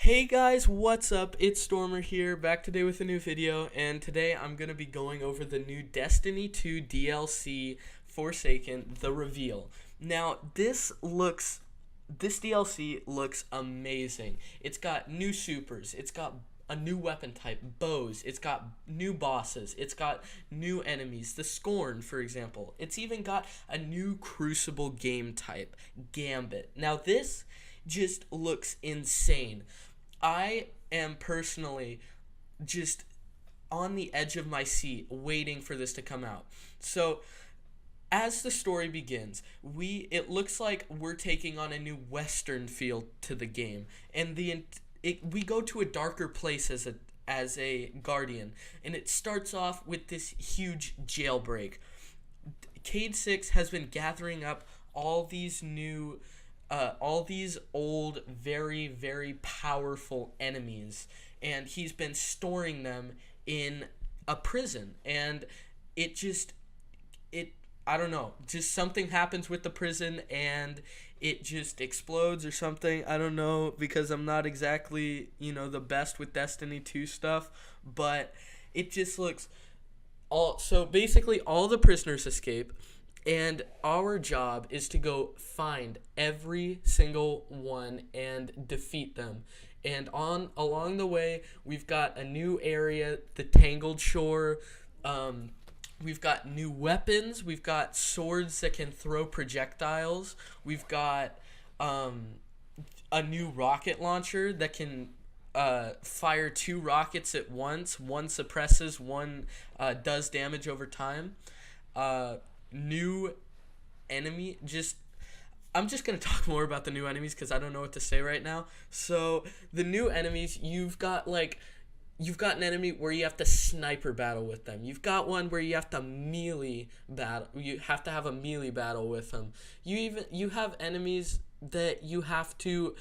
Hey guys, what's up? It's Stormer here, back today with a new video, and today I'm going to be going over the new Destiny 2 DLC, Forsaken, The Reveal. Now, this DLC looks amazing. It's got new supers, it's got a new weapon type, bows, it's got new bosses, it's got new enemies, the Scorn, for example. It's even got a new Crucible game type, Gambit. Now, this just looks insane. I am personally just on the edge of my seat waiting for this to come out. So as the story begins, it looks like we're taking on a new western feel to the game, and we go to a darker place as a guardian, and it starts off with this huge jailbreak. Cayde 6 has been gathering up all these old, very, very powerful enemies, and he's been storing them in a prison, and I don't know, just something happens with the prison, and it just explodes or something. I don't know, because I'm not exactly, the best with Destiny 2 stuff, but it just looks so basically all the prisoners escape, and our job is to go find every single one and defeat them. And along the way, we've got a new area, the Tangled Shore. We've got new weapons. We've got swords that can throw projectiles. We've got a new rocket launcher that can fire 2 rockets at once. One suppresses, one does damage over time. New enemy, I'm just going to talk more about the new enemies because I don't know what to say right now. So the new enemies, you've got an enemy where you have to sniper battle with them. You've got one where you have to melee battle. You have to have a melee battle with them. You have enemies that you have to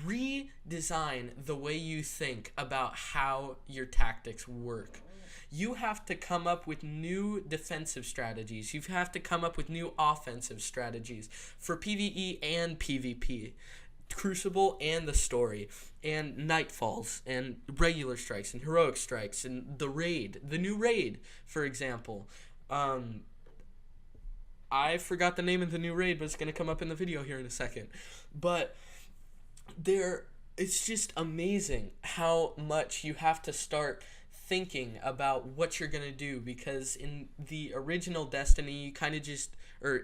redesign the way you think about how your tactics work. You have to come up with new defensive strategies. You have to come up with new offensive strategies for PvE and PvP, Crucible and the story, and Nightfalls, and regular strikes, and heroic strikes, and the new raid, for example. I forgot the name of the new raid, but it's going to come up in the video here in a second. But it's just amazing how much you have to start thinking about what you're going to do, because in the original Destiny,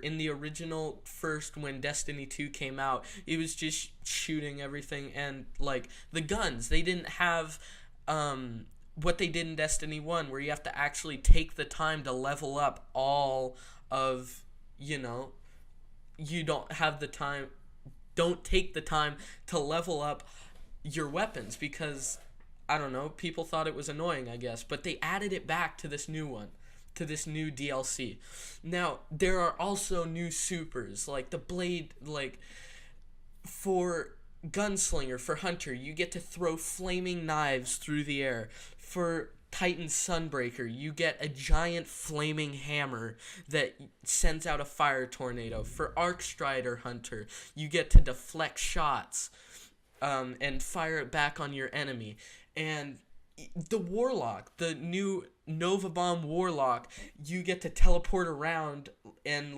in the original first, when Destiny 2 came out, it was just shooting everything, and the guns, they didn't have what they did in Destiny 1, where you have to actually take the time to level up all of, you don't take the time to level up your weapons, because I don't know, people thought it was annoying, I guess, but they added it back to this new one, to this new DLC. Now, there are also new supers, like the blade, for Gunslinger, for Hunter, you get to throw flaming knives through the air. For Titan Sunbreaker, you get a giant flaming hammer that sends out a fire tornado. For Arcstrider Hunter, you get to deflect shots and fire it back on your enemy. And the Warlock, the new Nova Bomb Warlock, you get to teleport around and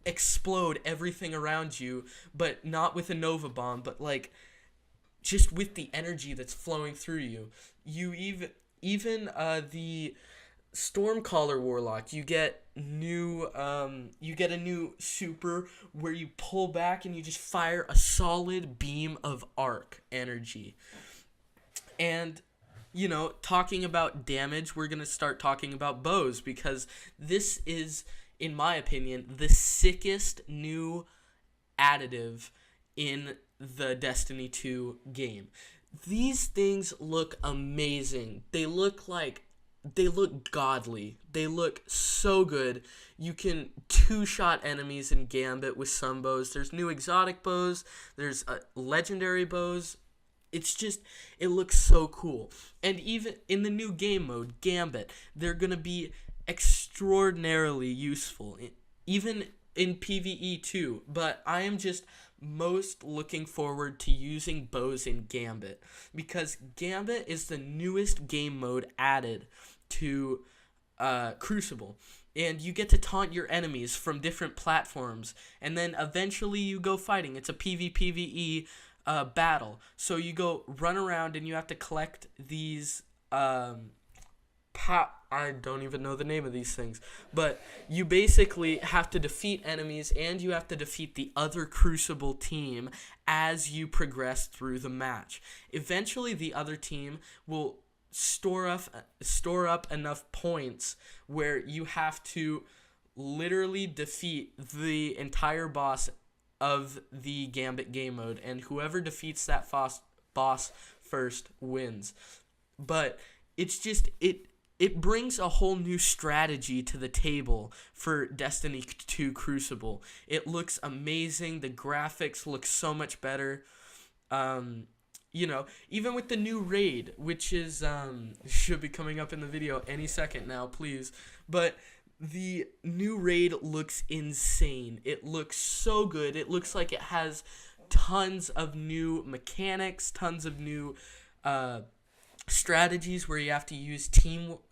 explode everything around you, but not with a Nova Bomb, but just with the energy that's flowing through you. You even the Stormcaller Warlock, you get a new super where you pull back and you just fire a solid beam of arc energy. And, talking about damage, we're going to start talking about bows, because this is, in my opinion, the sickest new additive in the Destiny 2 game. These things look amazing. They look godly. They look so good. You can two-shot enemies in Gambit with some bows. There's new exotic bows. There's legendary bows. It looks so cool. And even in the new game mode, Gambit, they're going to be extraordinarily useful, even in PvE too. But I am just most looking forward to using bows in Gambit, because Gambit is the newest game mode added to Crucible, and you get to taunt your enemies from different platforms, and then eventually you go fighting. It's a PvPvE battle, so you go run around and you have to collect these I don't even know the name of these things, but you basically have to defeat enemies, and you have to defeat the other Crucible team as you progress through the match. Eventually, the other team will store up enough points where you have to literally defeat the entire boss of the Gambit game mode, and whoever defeats that boss first wins. But it's just it brings a whole new strategy to the table for Destiny 2 Crucible. It looks amazing. The graphics look so much better. Even with the new raid, which is should be coming up in the video any second now, please. But the new raid looks insane. It looks so good. It looks like it has tons of new mechanics, tons of new strategies where you have to use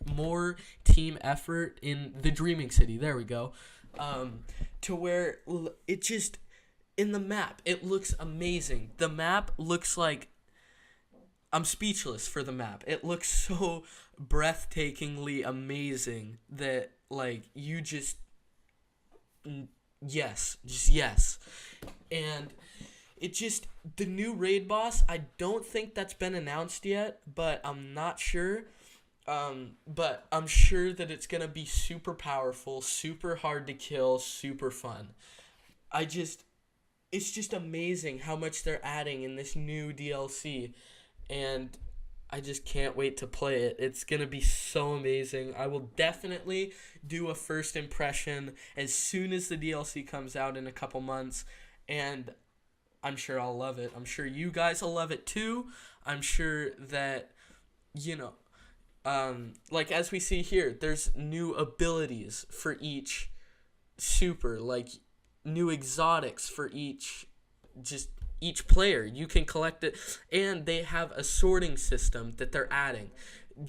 more team effort in the Dreaming City. There we go. To where it just, in the map, it looks amazing. The map looks like, I'm speechless for the map. It looks so breathtakingly amazing that, like, you just yes. And it just, the new raid boss, I don't think that's been announced yet, but I'm not sure. But I'm sure that it's going to be super powerful, super hard to kill, super fun. It's just amazing how much they're adding in this new DLC, and I just can't wait to play it. It's going to be so amazing. I will definitely do a first impression as soon as the DLC comes out in a couple months, and I'm sure I'll love it. I'm sure you guys will love it too. I'm sure that, like as we see here, there's new abilities for each super, like new exotics for each player. You can collect it, and they have a sorting system that they're adding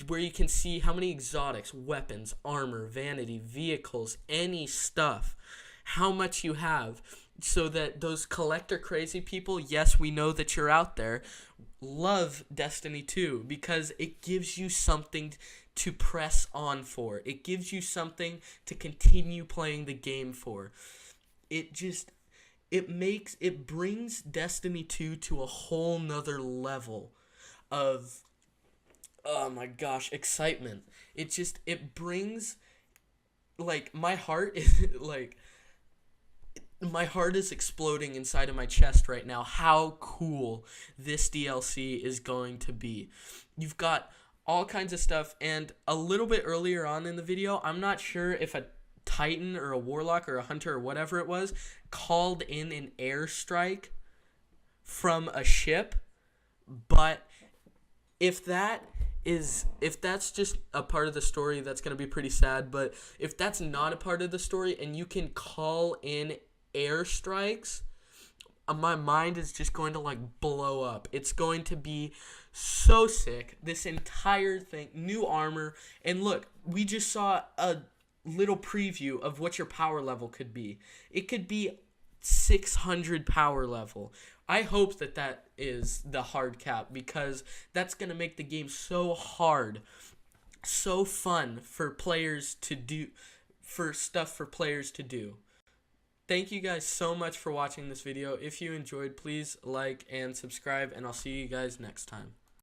where you can see how many exotics, weapons, armor, vanity, vehicles, any stuff, how much you have, so that those collector crazy people, yes, we know that you're out there, love Destiny 2 because it gives you something to press on for. It gives you something to continue playing the game for. It brings Destiny 2 to a whole nother level of, oh my gosh, excitement. It brings, like, my heart is exploding inside of my chest right now, how cool this DLC is going to be. You've got all kinds of stuff, and a little bit earlier on in the video, I'm not sure if a Titan or a Warlock or a Hunter or whatever it was called in an airstrike from a ship, but if that's just a part of the story, that's going to be pretty sad. But if that's not a part of the story and you can call in airstrikes, my mind is just going to, like, blow up. It's going to be so sick. This entire thing, new armor, and look, we just saw a little preview of what your power level could be. It could be 600 power level. I hope that is the hard cap, because that's going to make the game so hard, so fun for players to do, for players to do. Thank you guys so much for watching this video. If you enjoyed, please like and subscribe, and I'll see you guys next time.